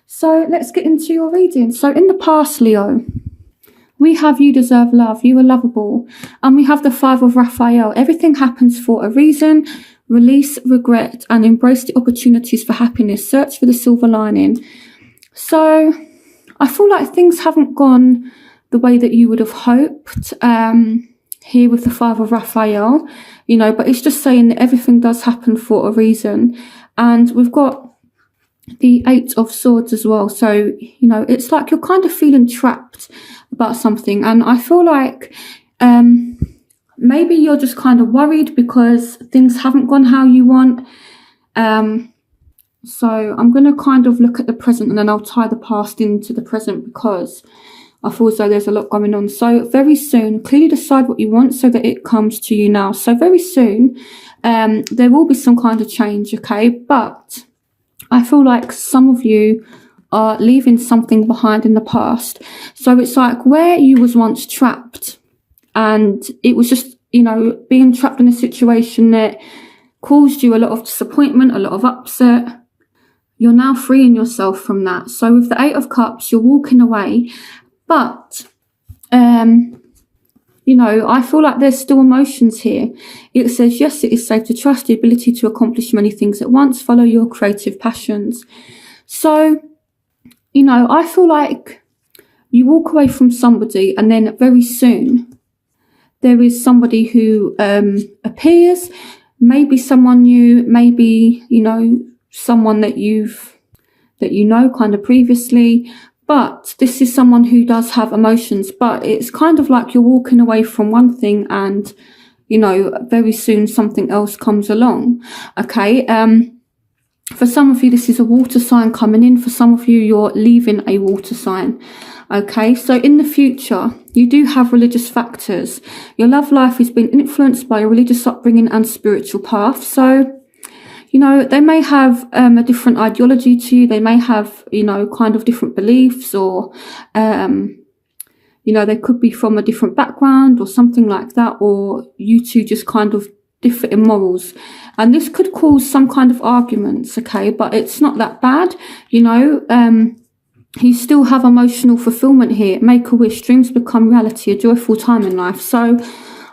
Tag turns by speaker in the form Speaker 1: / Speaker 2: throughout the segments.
Speaker 1: So let's get into your reading. So in the past, Leo, we have you deserve love, you are lovable. And we have the Five of Raphael. Everything happens for a reason. Release regret and embrace the opportunities for happiness. Search for the silver lining. So I feel like things haven't gone the way that you would have hoped here with the Five of Raphael, but it's just saying that everything does happen for a reason. And we've got the Eight of Swords as well. So, it's like you're kind of feeling trapped about something. And I feel like maybe you're just kind of worried because things haven't gone how you want. So I'm going to kind of look at the present and then I'll tie the past into the present because I feel as though there's a lot going on. So very soon, clearly decide what you want so that it comes to you now. So very soon, there will be some kind of change, okay? But I feel like some of you are leaving something behind in the past. So it's like where you was once trapped and it was just, being trapped in a situation that caused you a lot of disappointment, a lot of upset. You're now freeing yourself from that. So with the Eight of Cups, you're walking away. But, I feel like there's still emotions here. It says, yes, it is safe to trust the ability to accomplish many things at once. Follow your creative passions. So, I feel like you walk away from somebody and then very soon there is somebody who appears, maybe someone new, maybe, someone that you know kind of previously. But this is someone who does have emotions, but it's kind of like you're walking away from one thing and, very soon something else comes along. Okay. For some of you, this is a water sign coming in. For some of you, you're leaving a water sign. Okay. So in the future, you do have religious factors. Your love life is being influenced by your religious upbringing and spiritual path. So, they may have a different ideology to you. They may have, kind of different beliefs or, they could be from a different background or something like that. Or you two just kind of differ in morals. And this could cause some kind of arguments, okay? But it's not that bad, You still have emotional fulfillment here. Make a wish, dreams become reality, a joyful time in life. So,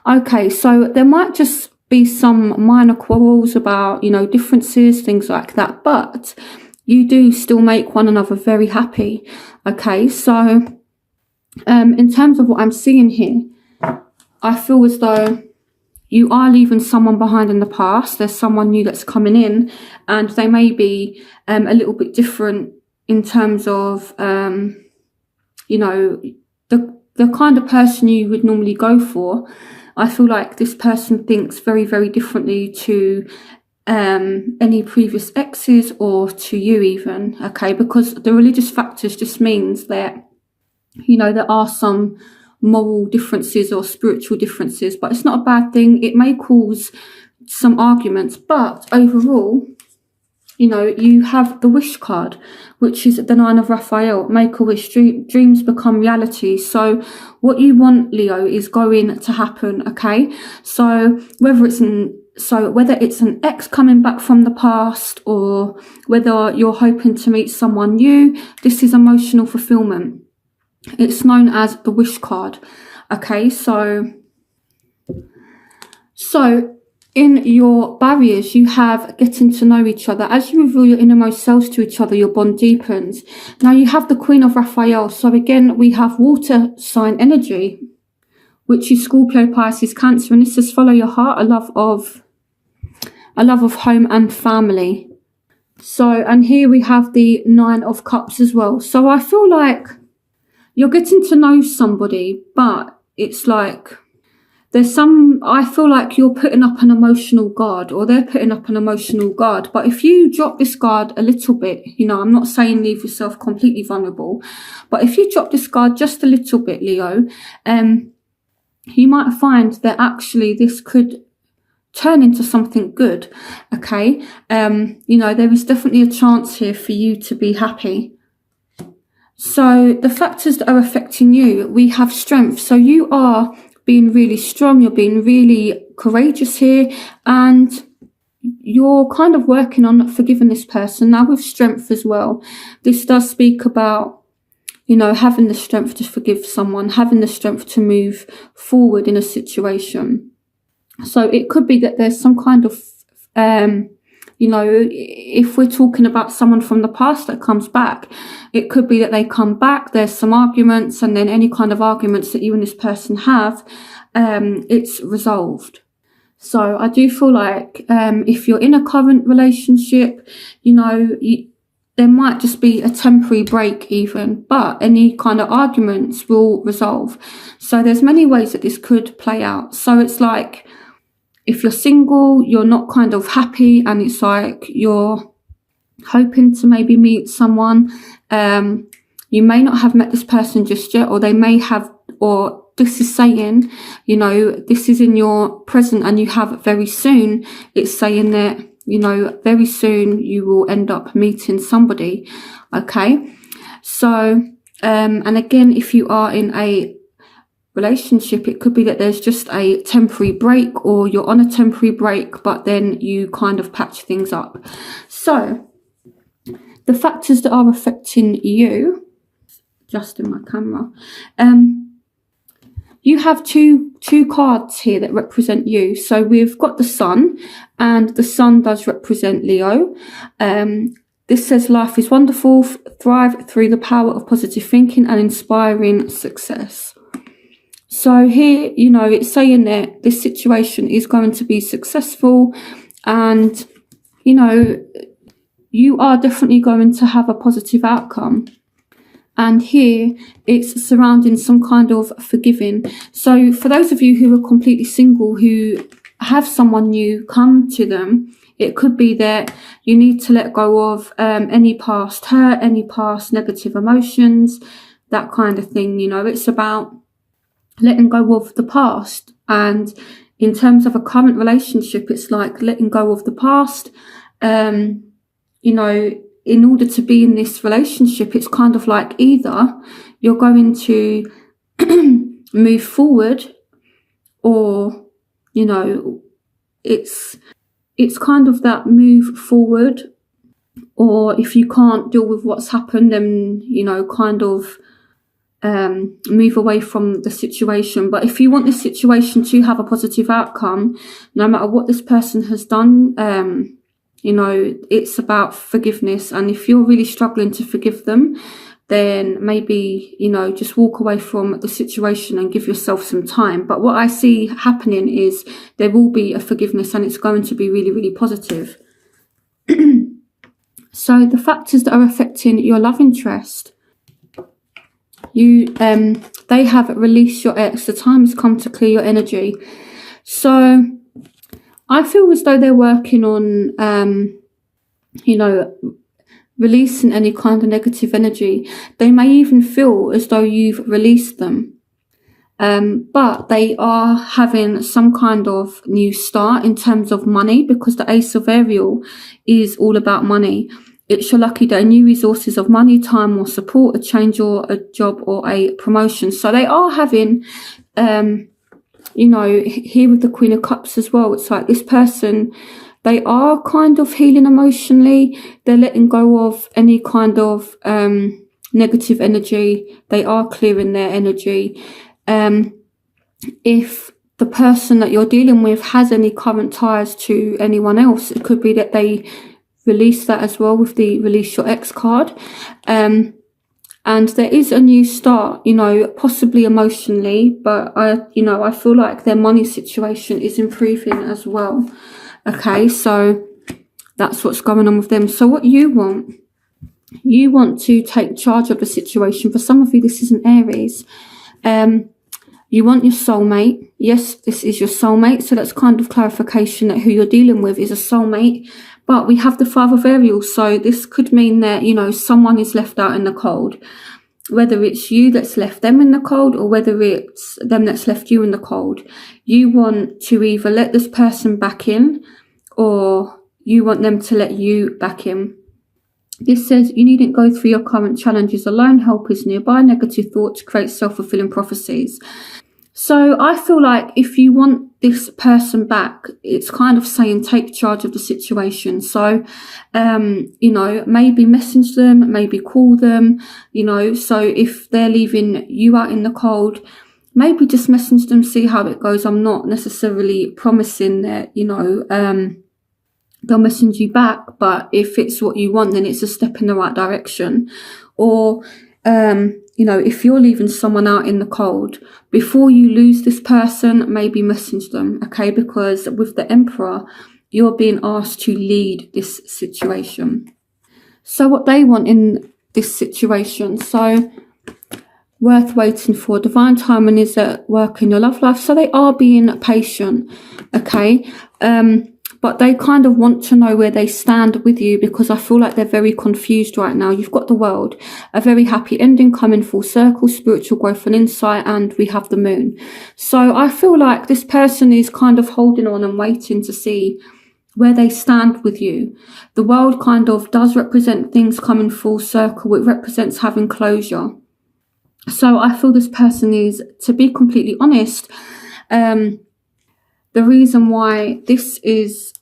Speaker 1: okay, so there might just be some minor quarrels about, differences, things like that, but you do still make one another very happy. Okay, so in terms of what I'm seeing here, I feel as though you are leaving someone behind in the past. There's someone new that's coming in and they may be a little bit different in terms of, the kind of person you would normally go for. I feel like this person thinks very, very differently to any previous exes or to you even, okay? Because the religious factors just means that, there are some moral differences or spiritual differences, but it's not a bad thing. It may cause some arguments, but overall, you have the wish card, which is the Nine of Raphael. Make a wish, dreams become reality. So what you want, Leo, is going to happen, okay? So whether it's an ex coming back from the past or whether you're hoping to meet someone new, this is emotional fulfillment. It's known as the wish card, okay? So in your barriers, you have getting to know each other. As you reveal your innermost selves to each other, your bond deepens. Now you have the Queen of Raphael. So again, we have water sign energy, which is Scorpio, Pisces, Cancer. And this says, follow your heart, a love of home and family. So, and here we have the Nine of Cups as well. So I feel like you're getting to know somebody, but it's like, I feel like you're putting up an emotional guard or they're putting up an emotional guard. But if you drop this guard a little bit, I'm not saying leave yourself completely vulnerable, but if you drop this guard just a little bit, Leo, you might find that actually this could turn into something good, okay? There is definitely a chance here for you to be happy. So the factors that are affecting you, we have strength. So you are being really strong, you're being really courageous here, and you're kind of working on forgiving this person. Now with strength as well, this does speak about, you know, having the strength to forgive someone, having the strength to move forward in a situation. So it could be that there's some kind of, you know, if we're talking about someone from the past that comes back, it could be that they come back, there's some arguments, and then any kind of arguments that you and this person have, it's resolved. So I do feel like if you're in a current relationship, you know, there might just be a temporary break even, but any kind of arguments will resolve. So there's many ways that this could play out. So it's like, if you're single, you're not kind of happy, and it's like you're hoping to maybe meet someone. You may not have met this person just yet, or they may have, or this is saying, you know, this is in your present and you have very soon. It's saying that, you know, very soon you will end up meeting somebody. Okay. So, and again, if you are in a relationship, it could be that there's just a temporary break, or you're on a temporary break, but then you kind of patch things up. So the factors that are affecting you, adjusting my camera, you have two cards here that represent you. So we've got the Sun, and the Sun does represent Leo. This says life is wonderful, thrive through the power of positive thinking and inspiring success. So here, you know, it's saying that this situation is going to be successful, and, you know, you are definitely going to have a positive outcome. And here it's surrounding some kind of forgiving. So for those of you who are completely single, who have someone new come to them, it could be that you need to let go of any past hurt, any past negative emotions, that kind of thing. You know, it's about letting go of the past. And in terms of a current relationship, it's like letting go of the past. You know, in order to be in this relationship, it's kind of like either you're going to move forward, or, you know, it's kind of that move forward, or if you can't deal with what's happened, then, you know, kind of move away from the situation. But if you want this situation to have a positive outcome, no matter what this person has done, you know, it's about forgiveness. And if you're really struggling to forgive them, then maybe, you know, just walk away from the situation and give yourself some time. But what I see happening is there will be a forgiveness, and it's going to be really, really positive. So the factors that are affecting your love interest, they have released your ex. The time has come to clear your energy. So I feel as though they're working on, you know, releasing any kind of negative energy. They may even feel as though you've released them. But they are having some kind of new start in terms of money, because the Ace of Ariel is all about money. It's your lucky day, new resources of money, time, or support, a change, or a job, or a promotion. So they are having, you know, here with the Queen of Cups as well, it's like this person, they are kind of healing emotionally. They're letting go of any kind of negative energy. They are clearing their energy. If the person that you're dealing with has any current ties to anyone else, it could be that they release that as well with the release your ex card. And there is a new start, you know, possibly emotionally, but I feel like their money situation is improving as well. Okay, so that's what's going on with them. So what you want to take charge of the situation. For some of you, this is an Aries. You want your soulmate. Yes, this is your soulmate. So that's kind of clarification that who you're dealing with is a soulmate. But we have the Five of Ariels. So this could mean that, you know, someone is left out in the cold. Whether it's you that's left them in the cold, or whether it's them that's left you in the cold. You want to either let this person back in, or you want them to let you back in. This says you needn't go through your current challenges alone. Help is nearby. Negative thoughts create self-fulfilling prophecies. So I feel like if you want this person back, it's kind of saying take charge of the situation. So, maybe message them, maybe call them, so if they're leaving you out in the cold, maybe just message them, see how it goes. I'm not necessarily promising that, they'll message you back, but if it's what you want, then it's a step in the right direction. Or, if you're leaving someone out in the cold, before you lose this person, maybe message them, okay? Because with the Emperor, you're being asked to lead this situation. So what they want in this situation, so worth waiting for, divine timing is at work in your love life. So they are being patient, okay? But they kind of want to know where they stand with you, because I feel like they're very confused right now. You've got the World, a very happy ending coming full circle, spiritual growth and insight, and we have the Moon. So I feel like this person is kind of holding on and waiting to see where they stand with you. The World kind of does represent things coming full circle. It represents having closure. So I feel this person is, to be completely honest, the reason why this is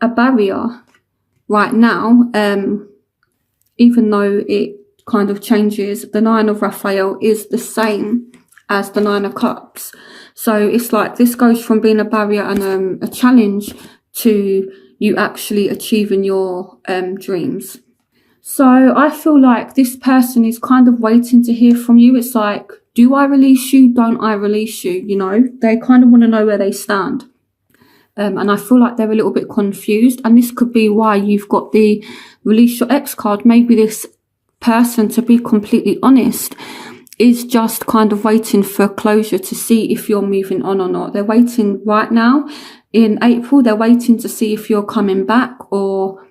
Speaker 1: a barrier right now, even though it kind of changes, the Nine of Raphael is the same as the Nine of Cups. So it's like this goes from being a barrier and a challenge to you actually achieving your dreams. So I feel like this person is kind of waiting to hear from you. It's like, do I release you? Don't I release you? They kind of want to know where they stand. And I feel like they're a little bit confused. And this could be why you've got the release your ex card. Maybe this person, to be completely honest, is just kind of waiting for closure to see if you're moving on or not. They're waiting right now in April. They're waiting to see if you're coming back or,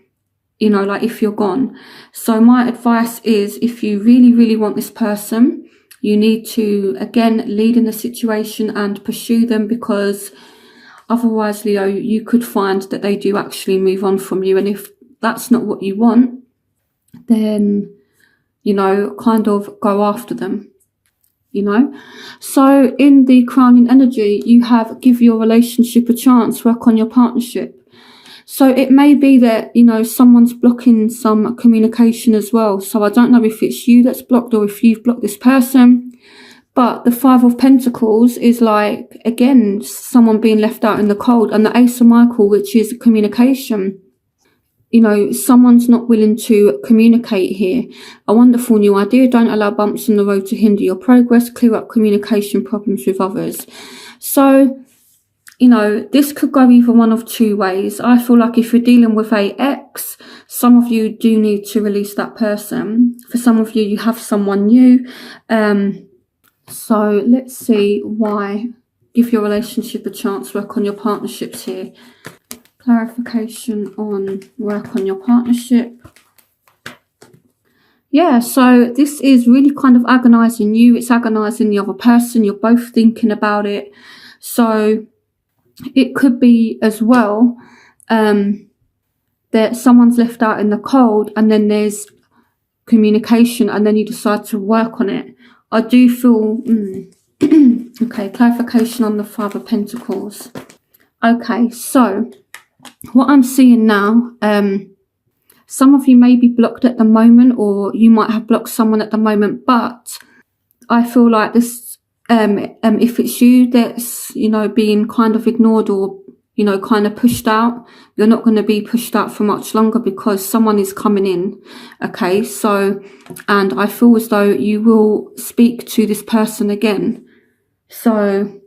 Speaker 1: if you're gone. So my advice is, if you really, really want this person, you need to, again, lead in the situation and pursue them, because otherwise, Leo, you could find that they do actually move on from you. And if that's not what you want, then, kind of go after them, So in the crowning energy, you have give your relationship a chance, work on your partnership. So it may be that, someone's blocking some communication as well. So I don't know if it's you that's blocked or if you've blocked this person. But the Five of Pentacles is like, again, someone being left out in the cold. And the Ace of Michael, which is communication. Someone's not willing to communicate here. A wonderful new idea. Don't allow bumps in the road to hinder your progress. Clear up communication problems with others. So, this could go either one of two ways. I feel like if you're dealing with a ex, some of you do need to release that person. For some of you, you have someone new. So let's see why. Give your relationship a chance, work on your partnerships here. Clarification on work on your partnership. Yeah, so this is really kind of agonizing you. It's agonizing the other person. You're both thinking about it. So it could be as well that someone's left out in the cold, and then there's communication, and then you decide to work on it. I do feel, okay, clarification on the Five of Pentacles. Okay, so what I'm seeing now, some of you may be blocked at the moment, or you might have blocked someone at the moment, but I feel like this, if it's you that's, being kind of ignored or, kind of pushed out, you're not going to be pushed out for much longer, because someone is coming in. Okay, so, and I feel as though you will speak to this person again. So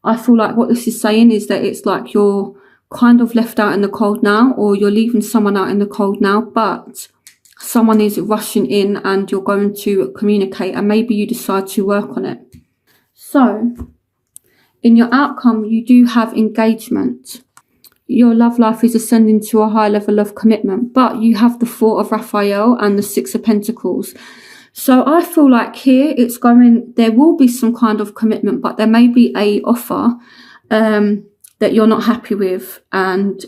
Speaker 1: I feel like what this is saying is that it's like you're kind of left out in the cold now, or you're leaving someone out in the cold now, but someone is rushing in and you're going to communicate, and maybe you decide to work on it. So in your outcome, you do have engagement. Your love life is ascending to a high level of commitment, but you have the Four of Raphael and the Six of Pentacles. So I feel like here it's going, there will be some kind of commitment, but there may be a offer that you're not happy with, and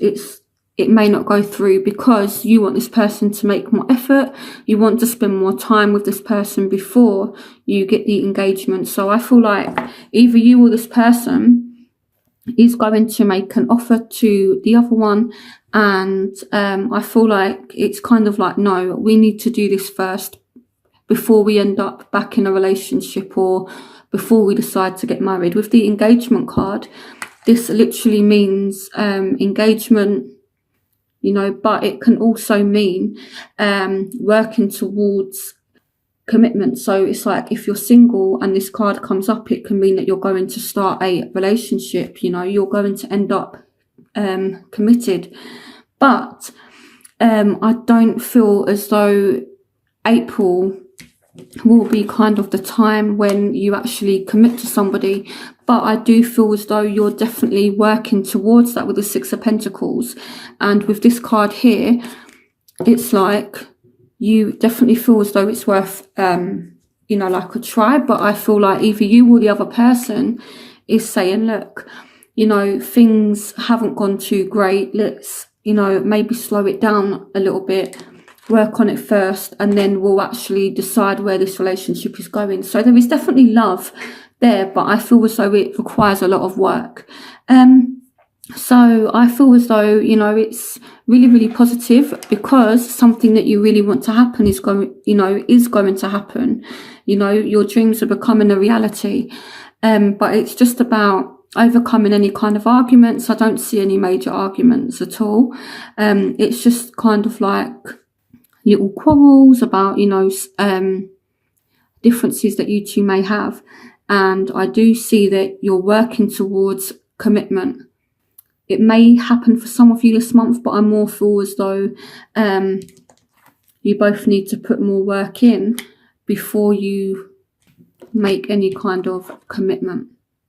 Speaker 1: it may not go through because you want this person to make more effort. You want to spend more time with this person before you get the engagement. So I feel like either you or this person is going to make an offer to the other one, and I feel like it's kind of like, no, we need to do this first before we end up back in a relationship or before we decide to get married. With the engagement card, this literally means engagement, you know, but it can also mean working towards commitment. So it's like, if you're single and this card comes up, it can mean that you're going to start a relationship, you know, you're going to end up committed. But I don't feel as though April will be kind of the time when you actually commit to somebody, but I do feel as though you're definitely working towards that with the Six of Pentacles. And with this card here, it's like you definitely feel as though it's worth you know, like a try. But I feel like either you or the other person is saying, look, you know, things haven't gone too great, let's, you know, maybe slow it down a little bit, work on it first, and then we'll actually decide where this relationship is going. So there is definitely love there, but I feel as though it requires a lot of work. So I feel as though, you know, it's really, really positive, because something that you really want to happen is going to happen. You know, your dreams are becoming a reality. But it's just about overcoming any kind of arguments. I don't see any major arguments at all. It's just kind of like little quarrels about, you know, differences that you two may have. And I do see that you're working towards commitment. It may happen for some of you this month, but I more feel as though you both need to put more work in before you make any kind of commitment.